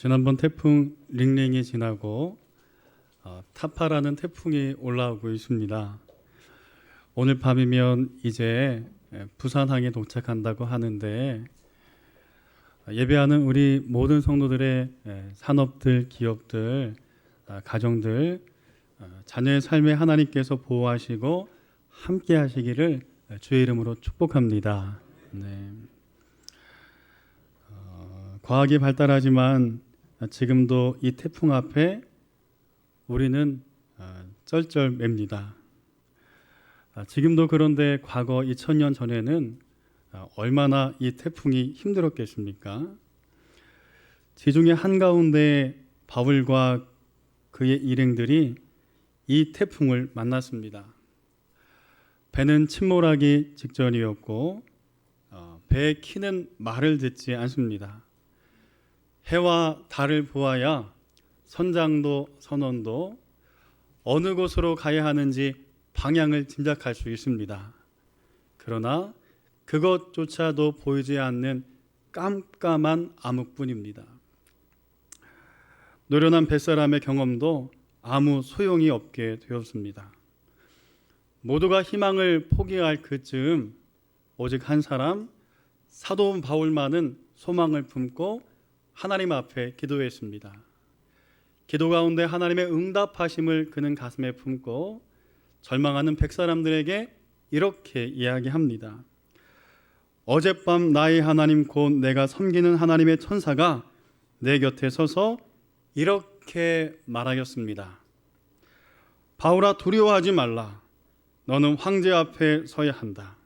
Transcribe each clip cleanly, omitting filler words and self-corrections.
지난번 태풍 링링이 지나고 타파라는 태풍이 올라오고 있습니다. 오늘 밤이면 이제 부산항에 도착한다고 하는데 예배하는 우리 모든 성도들의 산업들, 기업들, 가정들, 자녀의 삶에 하나님께서 보호하시고 함께 하시기를 주의 이름으로 축복합니다. 네. 과학이 발달하지만 지금도 이 태풍 앞에 우리는 쩔쩔맵니다. 지금도 그런데 과거 2000년 전에는 얼마나 이 태풍이 힘들었겠습니까? 지중해 한가운데 바울과 그의 일행들이 이 태풍을 만났습니다. 배는 침몰하기 직전이었고 배의 키는 말을 듣지 않습니다. 해와 달을 보아야 선장도 선원도 어느 곳으로 가야 하는지 방향을 짐작할 수 있습니다. 그러나 그것조차도 보이지 않는 깜깜한 암흑뿐입니다. 노련한 뱃사람의 경험도 아무 소용이 없게 되었습니다. 모두가 희망을 포기할 그쯤 오직 한 사람, 사도 바울만은 소망을 품고 하나님 앞에 기도했습니다. 기도 가운데 하나님의 응답하심을 그는 가슴에 품고 절망하는 백사람들에게 이렇게 이야기합니다. 어젯밤 나의 하나님 곧 내가 섬기는 하나님의 천사가 내 곁에 서서 이렇게 말하였습니다. 바울아, 두려워하지 말라. 너는 황제 앞에 서야 한다.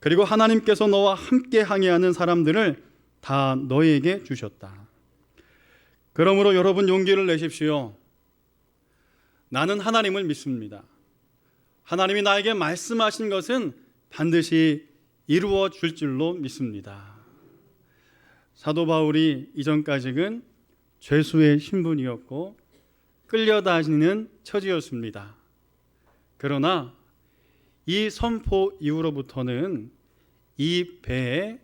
그리고 하나님께서 너와 함께 항해하는 사람들을 다 너에게 주셨다. 그러므로 여러분 용기를 내십시오. 나는 하나님을 믿습니다. 하나님이 나에게 말씀하신 것은 반드시 이루어 줄 줄로 믿습니다. 사도 바울이 이전까지는 죄수의 신분이었고 끌려다니는 처지였습니다. 그러나 이 선포 이후로부터는 이 배에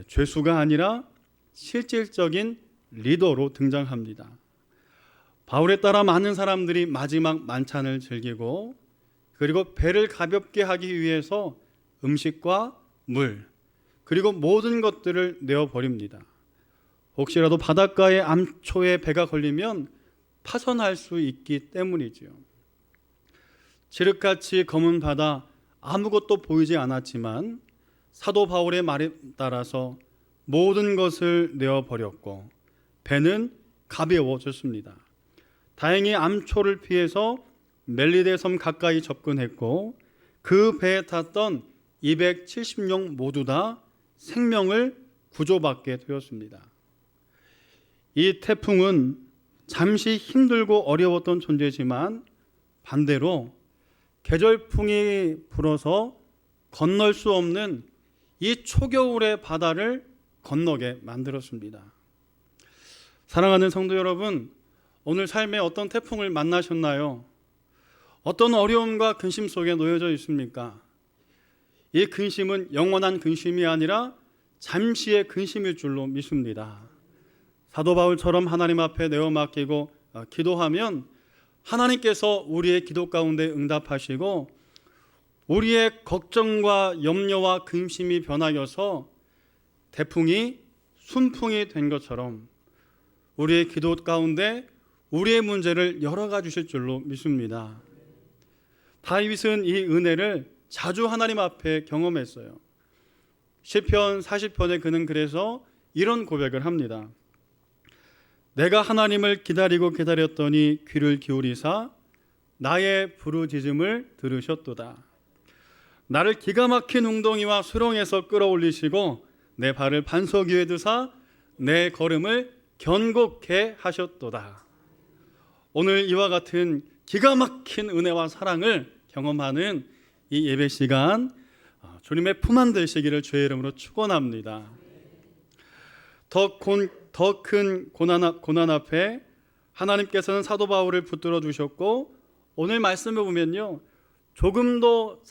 죄수가 아니라 실질적인 리더로 등장합니다. 바울에 따라 많은 사람들이 마지막 만찬을 즐기고 그리고 배를 가볍게 하기 위해서 음식과 물 그리고 모든 것들을 내어버립니다. 혹시라도 바닷가의 암초에 배가 걸리면 파손할 수 있기 때문이지요. 칠흑같이 검은 바다, 아무것도 보이지 않았지만 사도 바울의 말에 따라서 모든 것을 내어버렸고 배는 가벼워졌습니다. 다행히 암초를 피해서 멜리데 섬 가까이 접근했고 그 배에 탔던 270명 모두 다 생명을 구조받게 되었습니다. 이 태풍은 잠시 힘들고 어려웠던 존재지만 반대로 계절풍이 불어서 건널 수 없는 이 초겨울의 바다를 건너게 만들었습니다. 사랑하는 성도 여러분, 오늘 삶에 어떤 태풍을 만나셨나요? 어떤 어려움과 근심 속에 놓여져 있습니까? 이 근심은 영원한 근심이 아니라 잠시의 근심일 줄로 믿습니다. 사도 바울처럼 하나님 앞에 내어 맡기고 기도하면 하나님께서 우리의 기도 가운데 응답하시고 우리의 걱정과 염려와 근심이 변하여서 태풍이 순풍이 된 것처럼 우리의 기도 가운데 우리의 문제를 열어가 주실 줄로 믿습니다. 다윗은 이 은혜를 자주 하나님 앞에 경험했어요. 시편 40편에 그는 그래서 이런 고백을 합니다. 내가 하나님을 기다리고 기다렸더니 귀를 기울이사 나의 부르짖음을 들으셨도다. 나를 기가 막힌 웅덩이와 수렁에서 끌어올리시고 내 발을 반석 위에 두사 내 걸음을 견고케 하셨도다. 오늘 이와 같은 기가 막힌 은혜와 사랑을 경험하는 이 예배 시간 주님의 품 안 되시기를 주의 이름으로 축원합니다. 더 큰 고난 앞에 하나님께서는 사도 바울을 붙들어 주셨고 오늘 말씀을 보면요 조금도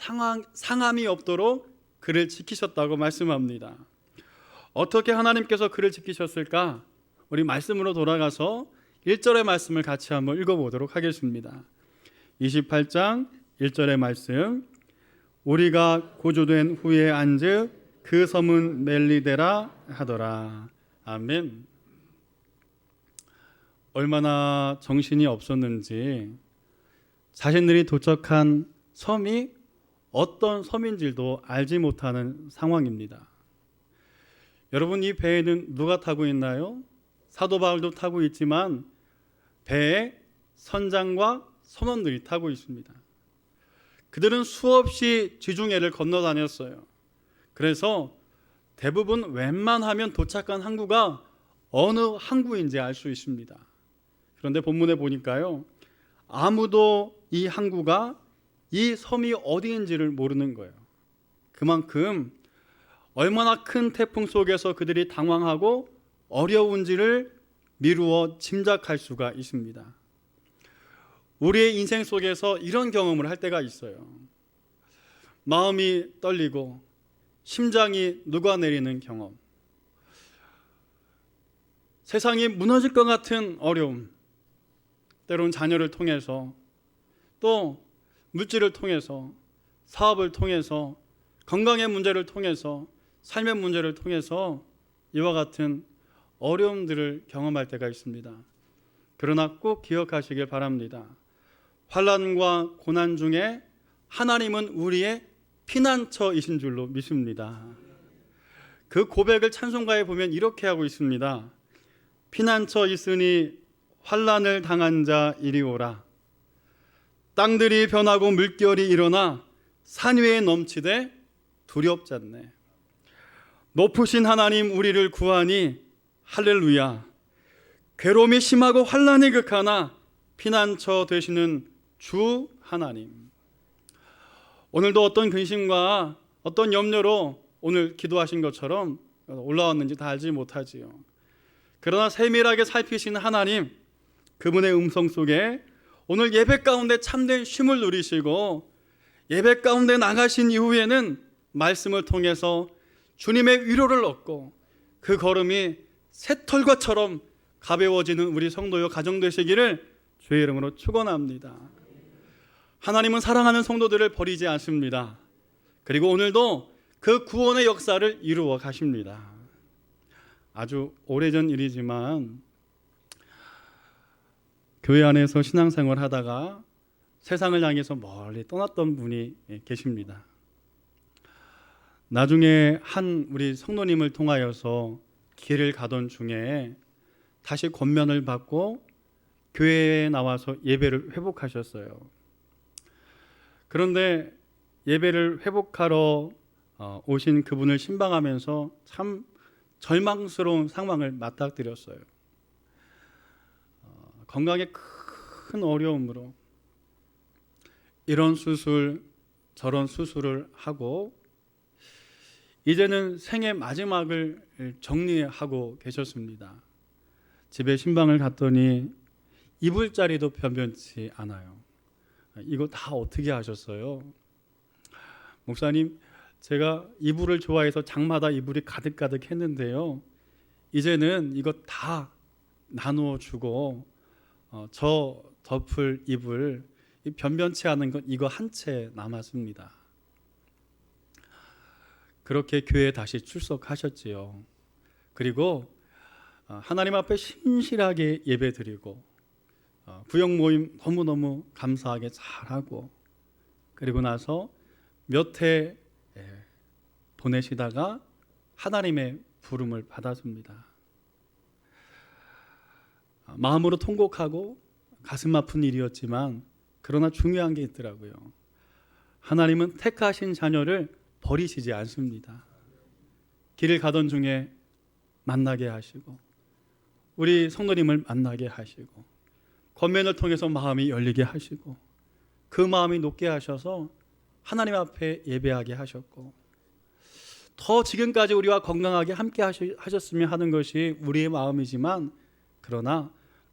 상함이 없도록 그를 지키셨다고 말씀합니다. 어떻게 하나님께서 그를 지키셨을까? 우리 말씀으로 돌아가서 1절의 말씀을 같이 한번 읽어보도록 하겠습니다. 28장 1절의 말씀. 우리가 구조된 후에 안즉 그 섬은 멜리데라 하더라. 아멘. 얼마나 정신이 없었는지 자신들이 도착한 섬이 어떤 섬인지도 알지 못하는 상황입니다. 여러분, 이 배에는 누가 타고 있나요? 사도 바울도 타고 있지만 배에 선장과 선원들이 타고 있습니다. 그들은 수없이 지중해를 건너 다녔어요. 그래서 대부분 웬만하면 도착한 항구가 어느 항구인지 알 수 있습니다. 그런데 본문에 보니까요, 아무도 이 항구가, 이 섬이 어디인지를 모르는 거예요. 그만큼 얼마나 큰 태풍 속에서 그들이 당황하고 어려운지를 미루어 짐작할 수가 있습니다. 우리의 인생 속에서 이런 경험을 할 때가 있어요. 마음이 떨리고 심장이 녹아내리는 경험, 세상이 무너질 것 같은 어려움, 때론 자녀를 통해서, 또 물질을 통해서, 사업을 통해서, 건강의 문제를 통해서, 삶의 문제를 통해서 이와 같은 어려움들을 경험할 때가 있습니다. 그러나 꼭 기억하시길 바랍니다. 환난과 고난 중에 하나님은 우리의 피난처이신 줄로 믿습니다. 그 고백을 찬송가에 보면 이렇게 하고 있습니다. 피난처 있으니 환난을 당한 자 이리 오라. 땅들이 변하고 물결이 일어나 산 위에 넘치되 두렵지 않네. 높으신 하나님 우리를 구하니 할렐루야. 괴로움이 심하고 환난이 극하나 피난처 되시는 주 하나님. 오늘도 어떤 근심과 어떤 염려로 오늘 기도하신 것처럼 올라왔는지 다 알지 못하지요. 그러나 세밀하게 살피시는 하나님, 그분의 음성 속에 오늘 예배 가운데 참된 쉼을 누리시고 예배 가운데 나가신 이후에는 말씀을 통해서 주님의 위로를 얻고 그 걸음이 새털과처럼 가벼워지는 우리 성도요 가정 되시기를 주의 이름으로 축원합니다. 하나님은 사랑하는 성도들을 버리지 않습니다. 그리고 오늘도 그 구원의 역사를 이루어 가십니다. 아주 오래전 일이지만 교회 안에서 신앙생활을 하다가 세상을 향해서 멀리 떠났던 분이 계십니다. 나중에 한 우리 성도님을 통하여서 길을 가던 중에 다시 권면을 받고 교회에 나와서 예배를 회복하셨어요. 그런데 예배를 회복하러 오신 그분을 신방하면서 참 절망스러운 상황을 맞닥뜨렸어요. 건강에 큰 어려움으로 이런 수술 저런 수술을 하고 이제는 생애 마지막을 정리하고 계셨습니다. 집에 신방을 갔더니 이불 자리도 변변치 않아요. 이거 다 어떻게 하셨어요? 목사님, 제가 이불을 좋아해서 장마다 이불이 가득가득 했는데요, 이제는 이거 다 나누어 주고 저 덮을 이불 변변치 않은 것 이거 한 채 남았습니다. 그렇게 교회에 다시 출석하셨지요. 그리고 하나님 앞에 신실하게 예배드리고 구역 모임 너무너무 감사하게 잘하고, 그리고 나서 몇 해 보내시다가 하나님의 부름을 받았습니다. 마음으로 통곡하고 가슴 아픈 일이었지만 그러나 중요한 게 있더라고요. 하나님은 택하신 자녀를 버리시지 않습니다. 길을 가던 중에 만나게 하시고 우리 성도님을 만나게 하시고 권면을 통해서 마음이 열리게 하시고 그 마음이 높게 하셔서 하나님 앞에 예배하게 하셨고 더 지금까지 우리와 건강하게 함께 하셨으면 하는 것이 우리의 마음이지만, 그러나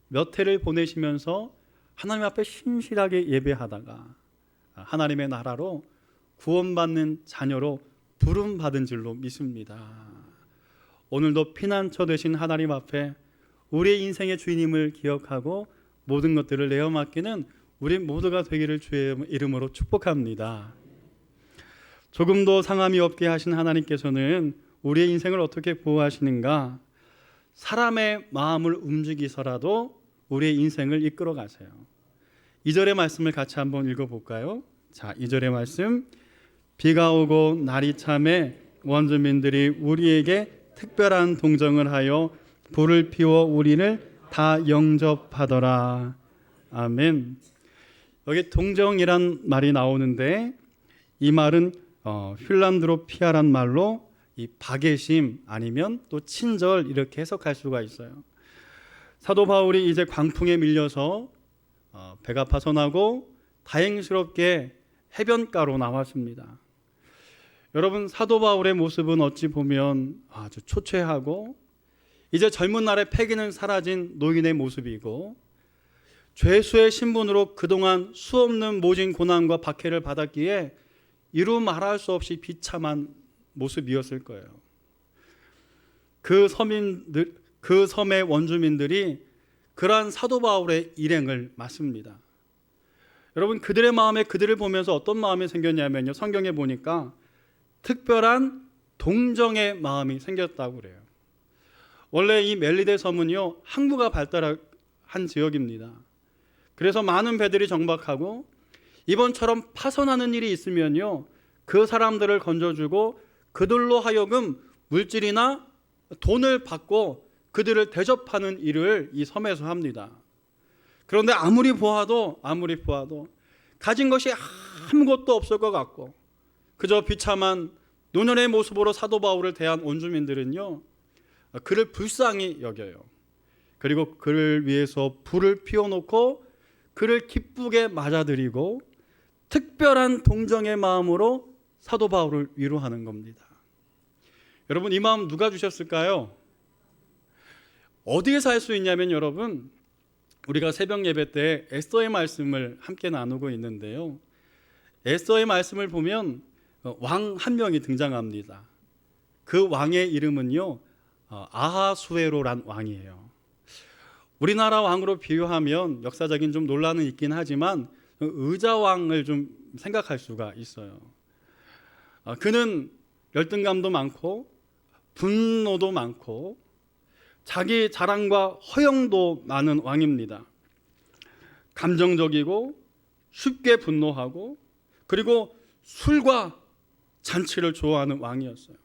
몇 해를 보내시면서 하나님 앞에 신실하게 예배하다가 하나님의 나라로 구원받는 자녀로 부름받은 줄로 믿습니다. 오늘도 피난처 되신 하나님 앞에 우리의 인생의 주인임을 기억하고 모든 것들을 내어 맡기는 우리 모두가 되기를 주의 이름으로 축복합니다. 조금도 상함이 없게 하신 하나님께서는 우리의 인생을 어떻게 보호하시는가? 사람의 마음을 움직이서라도 우리의 인생을 이끌어 가세요. 2절의 말씀을 같이 한번 읽어볼까요? 자, 2절의 말씀. 비가 오고 날이 참에 원주민들이 우리에게 특별한 동정을 하여 불을 피워 우리를 다 영접하더라. 아멘. 여기 동정이란 말이 나오는데 이 말은 휠란드로피아란 말로 이 박애심 아니면 또 친절 이렇게 해석할 수가 있어요. 사도 바울이 이제 광풍에 밀려서 배가 파손하고 다행스럽게 해변가로 나왔습니다. 여러분, 사도 바울의 모습은 어찌 보면 아주 초췌하고 이제 젊은 날의 패기는 사라진 노인의 모습이고 죄수의 신분으로 그동안 수없는 모진 고난과 박해를 받았기에 이루 말할 수 없이 비참한 모습이었을 거예요. 그 섬의 원주민들이 그러한 사도 바울의 일행을 맞습니다. 여러분, 그들의 마음에 그들을 보면서 어떤 마음이 생겼냐면요, 성경에 보니까 특별한 동정의 마음이 생겼다고 그래요. 원래 이 멜리데 섬은요, 항구가 발달한 지역입니다. 그래서 많은 배들이 정박하고 이번처럼 파손하는 일이 있으면요, 그 사람들을 건져주고 그들로 하여금 물질이나 돈을 받고 그들을 대접하는 일을 이 섬에서 합니다. 그런데 아무리 보아도 가진 것이 아무것도 없을 것 같고 그저 비참한 노년의 모습으로 사도 바울을 대한 원주민들은요, 그를 불쌍히 여겨요. 그리고 그를 위해서 불을 피워놓고 그를 기쁘게 맞아들이고 특별한 동정의 마음으로 사도 바울을 위로하는 겁니다. 여러분, 이 마음 누가 주셨을까요? 어디에서 할 수 있냐면 여러분, 우리가 새벽 예배 때 에스더의 말씀을 함께 나누고 있는데요, 에스더의 말씀을 보면 왕 한 명이 등장합니다. 그 왕의 이름은요, 아하수에로란 왕이에요. 우리나라 왕으로 비유하면 역사적인 좀 논란은 있긴 하지만 의자왕을 좀 생각할 수가 있어요. 그는 열등감도 많고 분노도 많고 자기 자랑과 허영도 많은 왕입니다. 감정적이고 쉽게 분노하고 그리고 술과 잔치를 좋아하는 왕이었어요.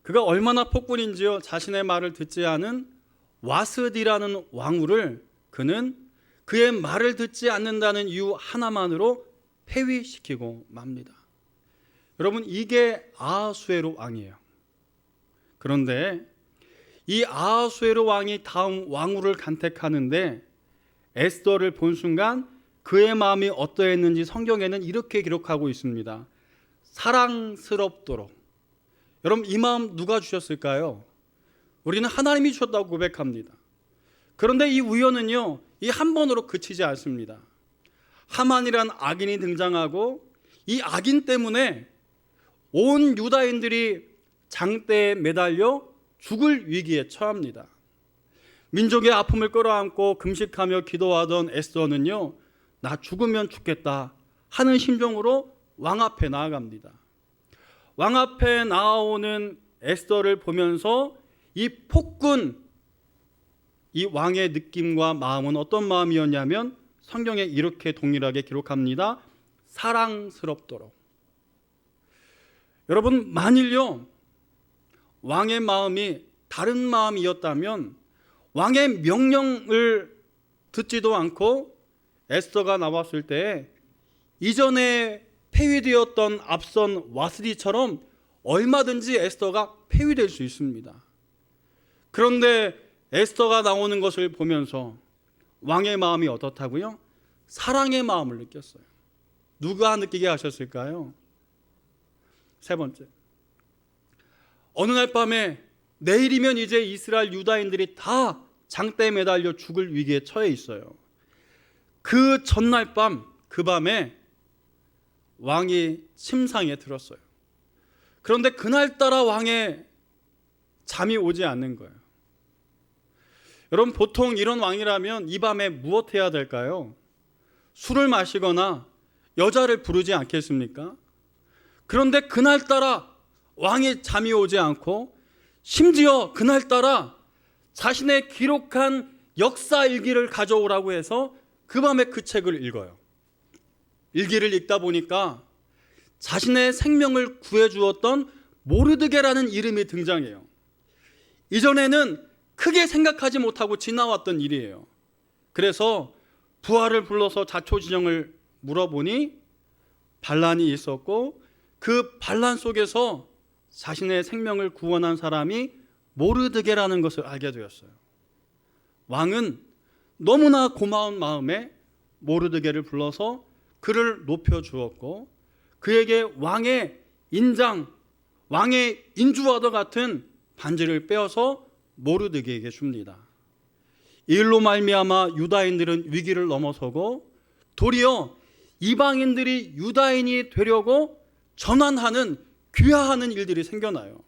그가 얼마나 폭군인지요, 자신의 말을 듣지 않은 와스디라는 왕후를 그는 그의 말을 듣지 않는다는 이유 하나만으로 폐위시키고 맙니다. 여러분, 이게 아하수에로 왕이에요. 그런데 이 아하수에로 왕이 다음 왕후를 간택하는데 에스더를 본 순간 그의 마음이 어떠했는지 성경에는 이렇게 기록하고 있습니다. 사랑스럽도록. 여러분, 이 마음 누가 주셨을까요? 우리는 하나님이 주셨다고 고백합니다. 그런데 이 우연은요, 이 한 번으로 그치지 않습니다. 하만이란 악인이 등장하고 이 악인 때문에 온 유다인들이 장대에 매달려 죽을 위기에 처합니다. 민족의 아픔을 끌어안고 금식하며 기도하던 에스더는요, 나 죽으면 죽겠다 하는 심정으로 왕 앞에 나아갑니다. 왕 앞에 나아오는 에스더를 보면서 이 폭군, 이 왕의 느낌과 마음은 어떤 마음이었냐면 성경에 이렇게 동일하게 기록합니다. 사랑스럽도록. 여러분, 만일요 왕의 마음이 다른 마음이었다면 왕의 명령을 듣지도 않고 에스더가 나왔을 때 이전에 폐위되었던 앞선 와스디처럼 얼마든지 에스더가 폐위될 수 있습니다. 그런데 에스더가 나오는 것을 보면서 왕의 마음이 어떻다고요? 사랑의 마음을 느꼈어요. 누가 느끼게 하셨을까요? 세 번째, 어느 날 밤에 내일이면 이제 이스라엘 유다인들이 다 장대에 매달려 죽을 위기에 처해 있어요. 그 전날 밤, 그 밤에 왕이 침상에 들었어요. 그런데 그날따라 왕의 잠이 오지 않는 거예요. 여러분, 보통 이런 왕이라면 이 밤에 무엇 해야 될까요? 술을 마시거나 여자를 부르지 않겠습니까? 그런데 그날따라 왕이 잠이 오지 않고 심지어 그날따라 자신의 기록한 역사 일기를 가져오라고 해서 그 밤에 그 책을 읽어요. 일기를 읽다 보니까 자신의 생명을 구해주었던 모르드게라는 이름이 등장해요. 이전에는 크게 생각하지 못하고 지나왔던 일이에요. 그래서 부하를 불러서 자초지종을 물어보니 반란이 있었고 그 반란 속에서 자신의 생명을 구원한 사람이 모르드게라는 것을 알게 되었어요. 왕은 너무나 고마운 마음에 모르드게를 불러서 그를 높여주었고 그에게 왕의 인장, 왕의 인주와도 같은 반지를 빼어서 모르드게에게 줍니다. 이 일로 말미암아 유다인들은 위기를 넘어서고 도리어 이방인들이 유다인이 되려고 전환하는, 귀화하는 일들이 생겨나요.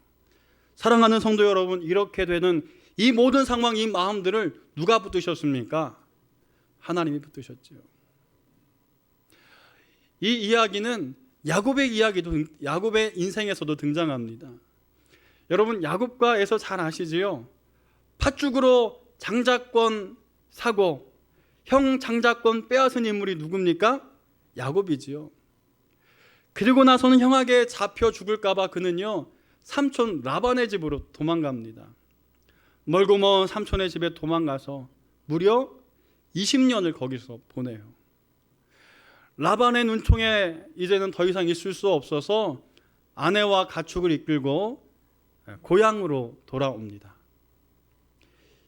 사랑하는 성도 여러분, 이렇게 되는 이 모든 상황, 이 마음들을 누가 붙드셨습니까? 하나님이 붙드셨죠. 이 이야기는 야곱의 이야기도, 야곱의 인생에서도 등장합니다. 여러분, 야곱과 에서 잘 아시지요? 팥죽으로 장자권 사고 형 장자권 빼앗은 인물이 누굽니까? 야곱이지요. 그리고 나서는 형에게 잡혀 죽을까 봐 그는요 삼촌 라반의 집으로 도망갑니다. 멀고 먼 삼촌의 집에 도망가서 무려 20년을 거기서 보내요. 라반의 눈총에 이제는 더 이상 있을 수 없어서 아내와 가축을 이끌고 고향으로 돌아옵니다.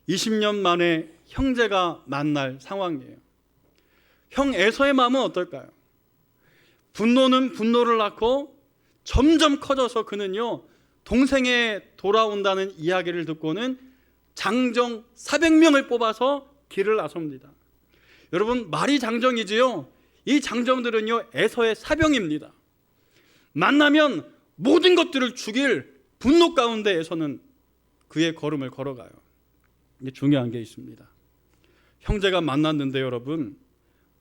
20년 만에 형제가 만날 상황이에요. 형 에서의 마음은 어떨까요? 분노는 분노를 낳고 점점 커져서 그는요 동생에 돌아온다는 이야기를 듣고는 장정 400명을 뽑아서 길을 나섭니다. 여러분, 말이 장정이지요. 이 장정들은요 에서의 사병입니다. 만나면 모든 것들을 죽일 분노 가운데 에서는 그의 걸음을 걸어가요. 이게 중요한 게 있습니다. 형제가 만났는데 여러분,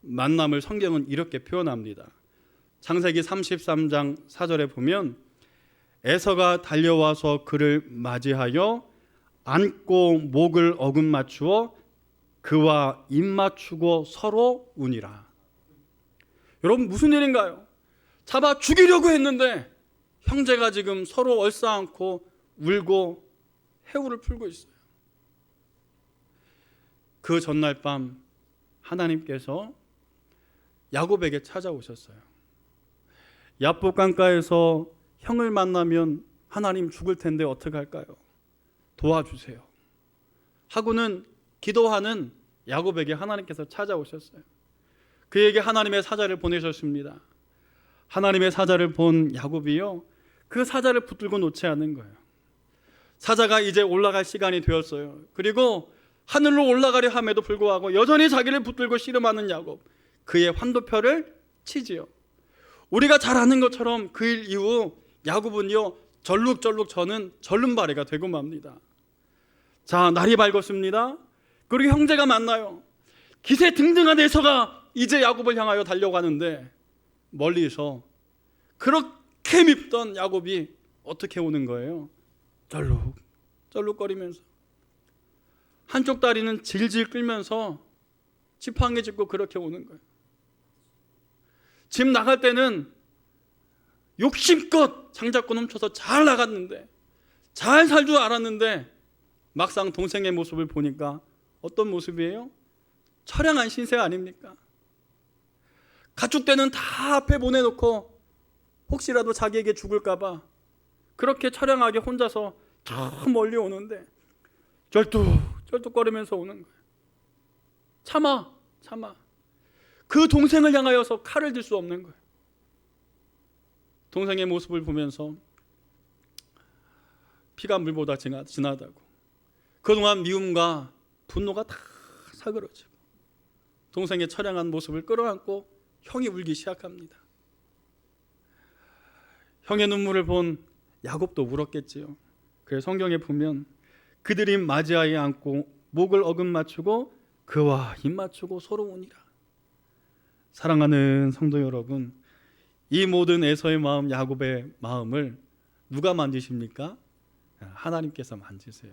만남을 성경은 이렇게 표현합니다. 창세기 33장 4절에 보면 에서가 달려와서 그를 맞이하여 안고 목을 어금 맞추어 그와 입 맞추고 서로 우니라. 여러분, 무슨 일인가요? 잡아 죽이려고 했는데 형제가 지금 서로 얼싸안고 울고 해우를 풀고 있어요. 그 전날 밤 하나님께서 야곱에게 찾아오셨어요. 야복 강가에서 형을 만나면 하나님 죽을 텐데 어떡할까요? 도와주세요 하고는 기도하는 야곱에게 하나님께서 찾아오셨어요. 그에게 하나님의 사자를 보내셨습니다. 하나님의 사자를 본 야곱이요 그 사자를 붙들고 놓지 않는 거예요. 사자가 이제 올라갈 시간이 되었어요. 그리고 하늘로 올라가려 함에도 불구하고 여전히 자기를 붙들고 씨름하는 야곱, 그의 환도표를 치지요. 우리가 잘 아는 것처럼 그 일 이후 야곱은요 절룩절룩 저는 절름발이가 되고 맙니다. 자, 날이 밝았습니다. 그리고 형제가 만나요. 기세 등등한 에서가 이제 야곱을 향하여 달려가는데 멀리서 그렇게 밉던 야곱이 어떻게 오는 거예요? 쩔룩쩔룩거리면서 한쪽 다리는 질질 끌면서 지팡이 짚고 그렇게 오는 거예요. 집 나갈 때는 욕심껏 장자권 훔쳐서 잘 나갔는데, 잘 살 줄 알았는데 막상 동생의 모습을 보니까 어떤 모습이에요? 처량한 신세 아닙니까? 가축대는 다 앞에 보내놓고 혹시라도 자기에게 죽을까 봐 그렇게 처량하게 혼자서 저 멀리 오는데 쩔뚝쩔뚝거리면서 오는 거예요. 참아. 그 동생을 향하여서 칼을 들 수 없는 거예요. 동생의 모습을 보면서 피가 물보다 진하다고 그동안 미움과 분노가 다 사그러지고 동생의 처량한 모습을 끌어안고 형이 울기 시작합니다. 형의 눈물을 본 야곱도 울었겠지요. 그래서 성경에 보면 그들이 맞이하여 안고 목을 어금 맞추고 그와 입 맞추고 서러우니라. 사랑하는 성도 여러분, 이 모든 에서의 마음, 야곱의 마음을 누가 만지십니까? 하나님께서 만지세요.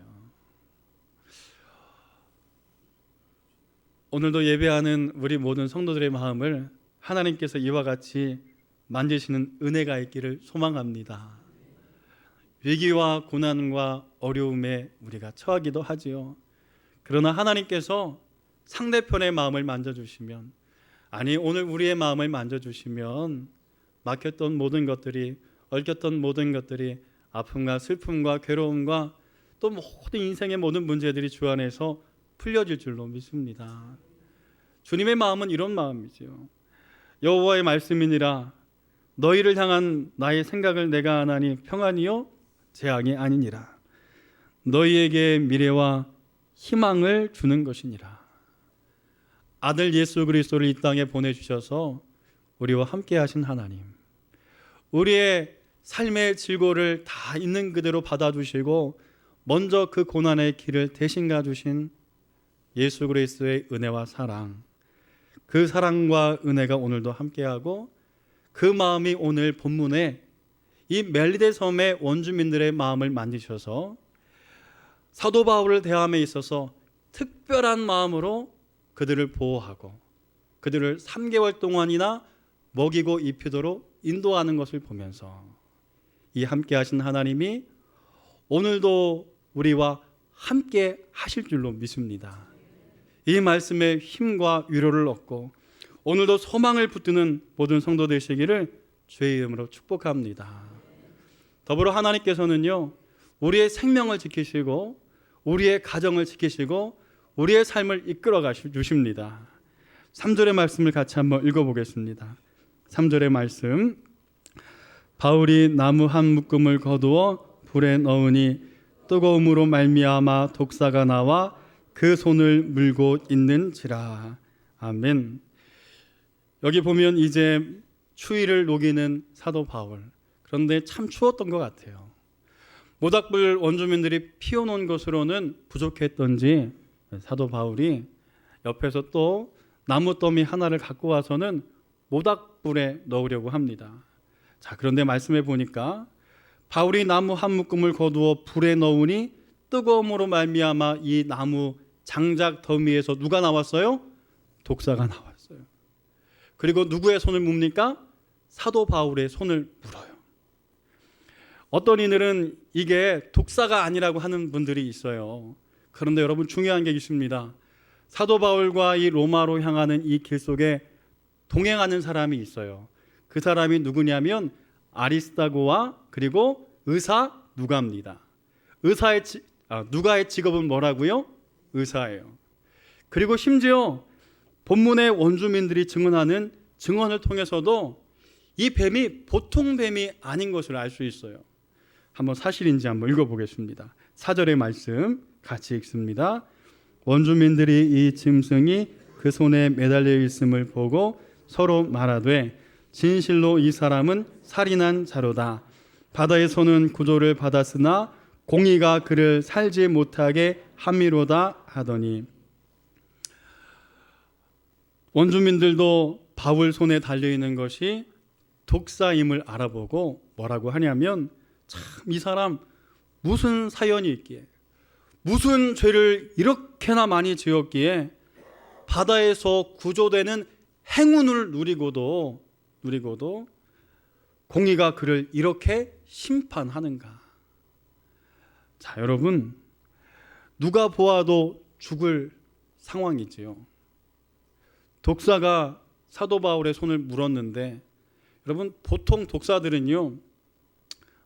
오늘도 예배하는 우리 모든 성도들의 마음을 하나님께서 이와 같이 만지시는 은혜가 있기를 소망합니다. 위기와 고난과 어려움에 우리가 처하기도 하지요. 그러나 하나님께서 상대편의 마음을 만져주시면, 아니 오늘 우리의 마음을 만져주시면 막혔던 모든 것들이, 얽혔던 모든 것들이, 아픔과 슬픔과 괴로움과 또 모든 인생의 모든 문제들이 주 안에서 풀려질 줄로 믿습니다. 주님의 마음은 이런 마음이지요. 여호와의 말씀이니라. 너희를 향한 나의 생각을 내가 아나니 평안이요 재앙이 아니니라. 너희에게 미래와 희망을 주는 것이니라. 아들 예수 그리스도를 이 땅에 보내주셔서 우리와 함께 하신 하나님, 우리의 삶의 질고를 다 있는 그대로 받아주시고 먼저 그 고난의 길을 대신 가주신 예수 그리스도의 은혜와 사랑, 그 사랑과 은혜가 오늘도 함께하고 그 마음이 오늘 본문에 이 멜리데 섬의 원주민들의 마음을 만지셔서 사도 바울을 대함에 있어서 특별한 마음으로 그들을 보호하고 그들을 3개월 동안이나 먹이고 입히도록 인도하는 것을 보면서 이 함께 하신 하나님이 오늘도 우리와 함께 하실 줄로 믿습니다. 이 말씀에 힘과 위로를 얻고 오늘도 소망을 붙드는 모든 성도 되시기를 주의 이름으로 축복합니다. 더불어 하나님께서는요, 우리의 생명을 지키시고 우리의 가정을 지키시고 우리의 삶을 이끌어 주십니다. 3절의 말씀을 같이 한번 읽어보겠습니다. 3절의 말씀, 바울이 나무 한 묶음을 거두어 불에 넣으니 뜨거움으로 말미암아 독사가 나와 그 손을 물고 있는지라. 아멘. 여기 보면 이제 추위를 녹이는 사도 바울, 그런데 참 추웠던 것 같아요. 모닥불 원주민들이 피워놓은 것으로는 부족했던지 사도 바울이 옆에서 또 나무 더미 하나를 갖고 와서는 모닥불에 넣으려고 합니다. 자, 그런데 말씀해 보니까 바울이 나무 한 묶음을 거두어 불에 넣으니 뜨거움으로 말미암아 이 나무 장작 더미에서 누가 나왔어요? 독사가 나왔어요. 그리고 누구의 손을 뭡니까? 사도 바울의 손을 물어요. 어떤 이들은 이게 독사가 아니라고 하는 분들이 있어요. 그런데 여러분, 중요한 게 있습니다. 사도 바울과 이 로마로 향하는 이 길 속에 동행하는 사람이 있어요. 그 사람이 누구냐면 아리스타고와 그리고 의사 누가입니다. 누가의 직업은 뭐라고요? 의사예요. 그리고 심지어 본문의 원주민들이 증언하는 증언을 통해서도 이 뱀이 보통 뱀이 아닌 것을 알 수 있어요. 한번 사실인지 한번 읽어보겠습니다. 4절의 말씀 같이 읽습니다. 원주민들이 이 짐승이 그 손에 매달려 있음을 보고 서로 말하되 진실로 이 사람은 살인한 자로다. 바다의 손은 구조를 받았으나 공의가 그를 살지 못하게 함이로다 하더니, 원주민들도 바울 손에 달려있는 것이 독사임을 알아보고 뭐라고 하냐면, 참 이 사람 무슨 사연이 있기에, 무슨 죄를 이렇게나 많이 지었기에 바다에서 구조되는 행운을 누리고도 공의가 그를 이렇게 심판하는가. 자, 여러분, 누가 보아도 죽을 상황이지요. 독사가 사도 바울의 손을 물었는데, 여러분, 보통 독사들은요,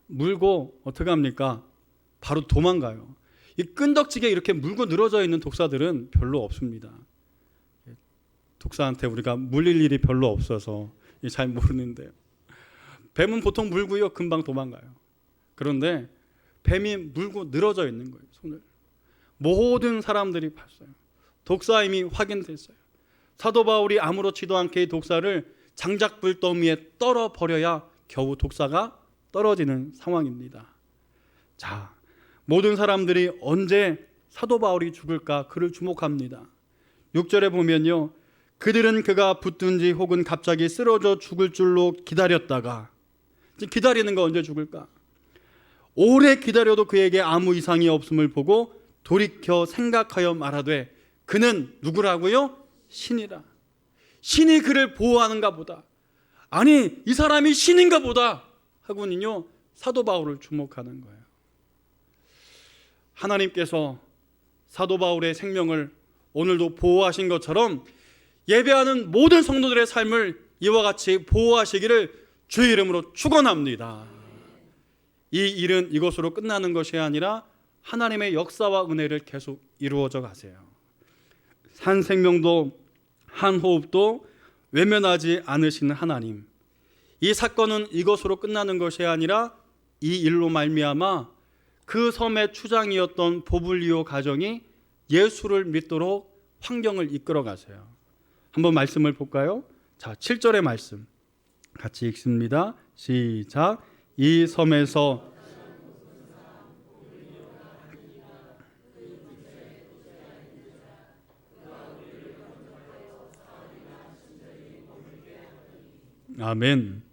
물고 어떻게 합니까? 바로 도망가요. 이 끈덕지게 이렇게 물고 늘어져 있는 독사들은 별로 없습니다. 독사한테 우리가 물릴 일이 별로 없어서 잘 모르는데요. 뱀은 보통 물고요, 금방 도망가요. 그런데 뱀이 물고 늘어져 있는 거예요, 손을. 모든 사람들이 봤어요. 독사임이 확인됐어요. 사도 바울이 아무렇지도 않게 이 독사를 장작불 더미에 떨어 버려야 겨우 독사가 떨어지는 상황입니다. 자, 모든 사람들이 언제 사도 바울이 죽을까 그를 주목합니다. 6절에 보면요, 그들은 그가 붙든지 혹은 갑자기 쓰러져 죽을 줄로 기다렸다가, 기다리는 거 언제 죽을까? 오래 기다려도 그에게 아무 이상이 없음을 보고 돌이켜 생각하여 말하되 그는 누구라고요? 신이라. 신이 그를 보호하는가 보다. 아니, 이 사람이 신인가 보다 하고는요 사도 바울을 주목하는 거예요. 하나님께서 사도 바울의 생명을 오늘도 보호하신 것처럼 예배하는 모든 성도들의 삶을 이와 같이 보호하시기를 주의 이름으로 축원합니다. 이 일은 이것으로 끝나는 것이 아니라 하나님의 역사와 은혜를 계속 이루어져 가세요. 한 생명도 한 호흡도 외면하지 않으시는 하나님, 이 사건은 이것으로 끝나는 것이 아니라 이 일로 말미암아 그 섬의 추장이었던 보블리오 가정이 예수를 믿도록 환경을 이끌어 가세요. 한번 말씀을 볼까요? 자, 7절의 말씀 같이 읽습니다. 시작. 이 섬에서 아멘.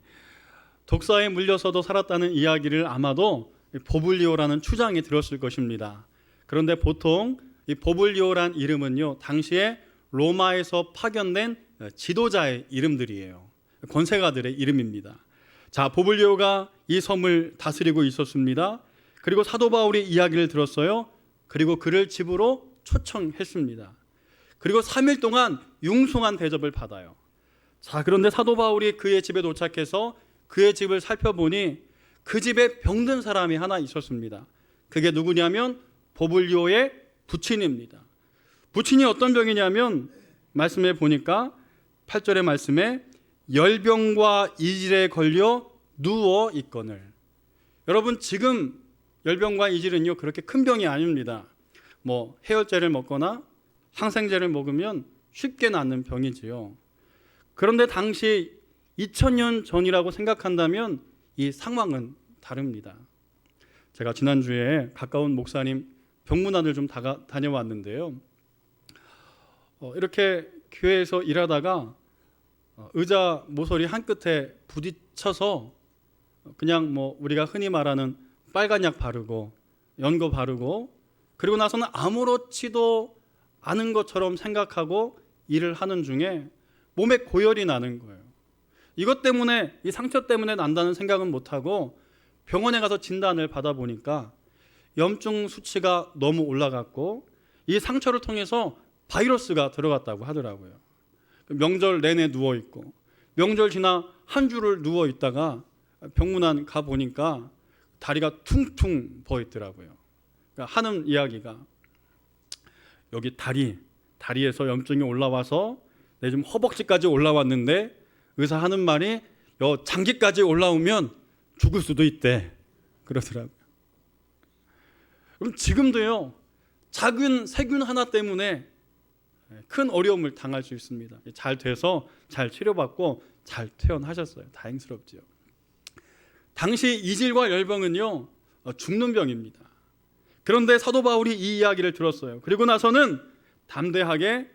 독사에 물려서도 살았다는 이야기를 아마도 보블리오라는 추장이 들었을 것입니다. 그런데 보통 이 보블리오란 이름은요, 당시에 로마에서 파견된 지도자의 이름들이에요. 권세가들의 이름입니다. 자, 보블리오가 이 섬을 다스리고 있었습니다. 그리고 사도 바울이 이야기를 들었어요. 그리고 그를 집으로 초청했습니다. 그리고 3일 동안 융숭한 대접을 받아요. 자, 그런데 사도 바울이 그의 집에 도착해서 그의 집을 살펴보니 그 집에 병든 사람이 하나 있었습니다. 그게 누구냐면 보블리오의 부친입니다. 부친이 어떤 병이냐면 말씀해 보니까 8절의 말씀에 열병과 이질에 걸려 누워 있거늘. 여러분, 지금 열병과 이질은요 그렇게 큰 병이 아닙니다. 뭐 해열제를 먹거나 항생제를 먹으면 쉽게 낫는 병이지요. 그런데 당시 2000년 전이라고 생각한다면 이 상황은 다릅니다. 제가 지난주에 가까운 목사님 병문안을 좀 다녀왔는데요. 이렇게 교회에서 일하다가 의자 모서리 한 끝에 부딪혀서 그냥 뭐 우리가 흔히 말하는 빨간 약 바르고 연고 바르고 그리고 나서는 아무렇지도 않은 것처럼 생각하고 일을 하는 중에 몸에 고열이 나는 거예요. 이것 때문에, 이 상처 때문에 난다는 생각은 못하고 병원에 가서 진단을 받아보니까 염증 수치가 너무 올라갔고 이 상처를 통해서 바이러스가 들어갔다고 하더라고요. 명절 내내 누워있고 명절 지나 한 주를 누워있다가 병문안 가보니까 다리가 퉁퉁 부어있더라고요. 그러니까 하는 이야기가 여기 다리에서 염증이 올라와서 내 지금 허벅지까지 올라왔는데 의사 하는 말이 요 장기까지 올라오면 죽을 수도 있대 그러더라고요. 그럼 지금도요 작은 세균 하나 때문에 큰 어려움을 당할 수 있습니다. 잘 돼서 잘 치료받고 잘 퇴원하셨어요. 다행스럽지요. 당시 이질과 열병은요 죽는 병입니다. 그런데 사도 바울이 이 이야기를 들었어요. 그리고 나서는 담대하게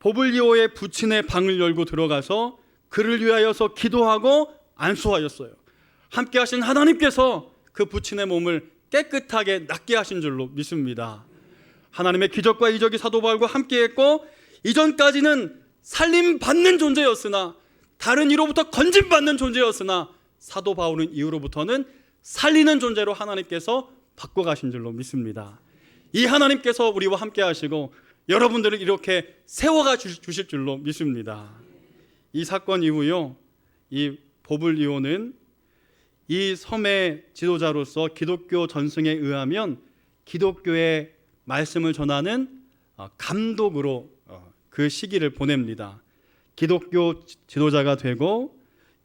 보블리오의 부친의 방을 열고 들어가서 그를 위하여서 기도하고 안수하였어요. 함께 하신 하나님께서 그 부친의 몸을 깨끗하게 낫게 하신 줄로 믿습니다. 하나님의 기적과 이적이 사도 바울과 함께했고 이전까지는 살림받는 존재였으나 다른 이로부터 건진받는 존재였으나 사도 바울은 이후로부터는 살리는 존재로 하나님께서 바꿔가신 줄로 믿습니다. 이 하나님께서 우리와 함께 하시고 여러분들을 이렇게 세워가 주실 줄로 믿습니다. 이 사건 이후요 이 보블리오는 이 섬의 지도자로서 기독교 전승에 의하면 기독교의 말씀을 전하는 감독으로 그 시기를 보냅니다. 기독교 지도자가 되고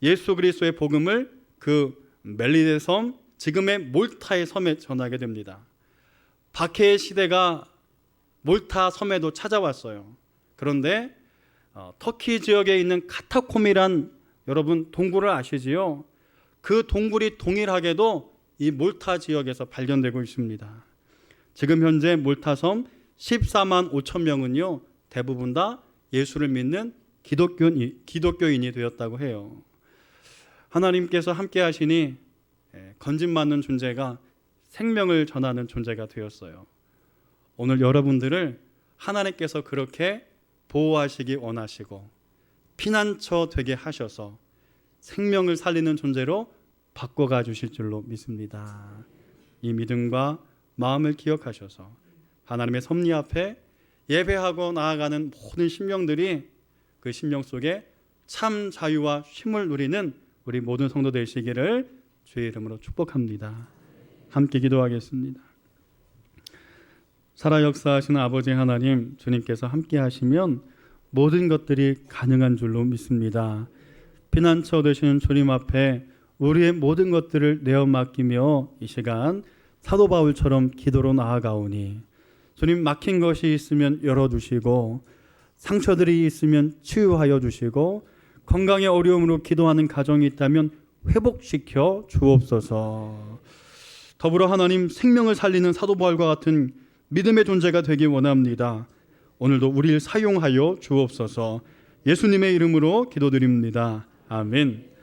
예수 그리스도의 복음을 그 멜리데 섬, 지금의 몰타의 섬에 전하게 됩니다. 박해의 시대가 몰타 섬에도 찾아왔어요. 그런데 터키 지역에 있는 카타콤이란 여러분 동굴을 아시지요? 그 동굴이 동일하게도 이 몰타 지역에서 발견되고 있습니다. 지금 현재 몰타섬 14만 5천 명은요 대부분 다 예수를 믿는 기독교인이 되었다고 해요. 하나님께서 함께 하시니 건진받는 존재가 생명을 전하는 존재가 되었어요. 오늘 여러분들을 하나님께서 그렇게 보호하시기 원하시고 피난처 되게 하셔서 생명을 살리는 존재로 바꿔가 주실 줄로 믿습니다. 이 믿음과 마음을 기억하셔서 하나님의 섭리 앞에 예배하고 나아가는 모든 심령들이 그 심령 속에 참 자유와 쉼을 누리는 우리 모든 성도 되시기를 주의 이름으로 축복합니다. 함께 기도하겠습니다. 살아 역사하시는 아버지 하나님, 주님께서 함께 하시면 모든 것들이 가능한 줄로 믿습니다. 피난처 되시는 주님 앞에 우리의 모든 것들을 내어 맡기며 이 시간 사도 바울처럼 기도로 나아가오니 주님, 막힌 것이 있으면 열어주시고 상처들이 있으면 치유하여 주시고 건강의 어려움으로 기도하는 가정이 있다면 회복시켜 주옵소서. 더불어 하나님, 생명을 살리는 사도 바울과 같은 믿음의 존재가 되기 원합니다. 오늘도 우리를 사용하여 주옵소서. 예수님의 이름으로 기도드립니다. 아멘.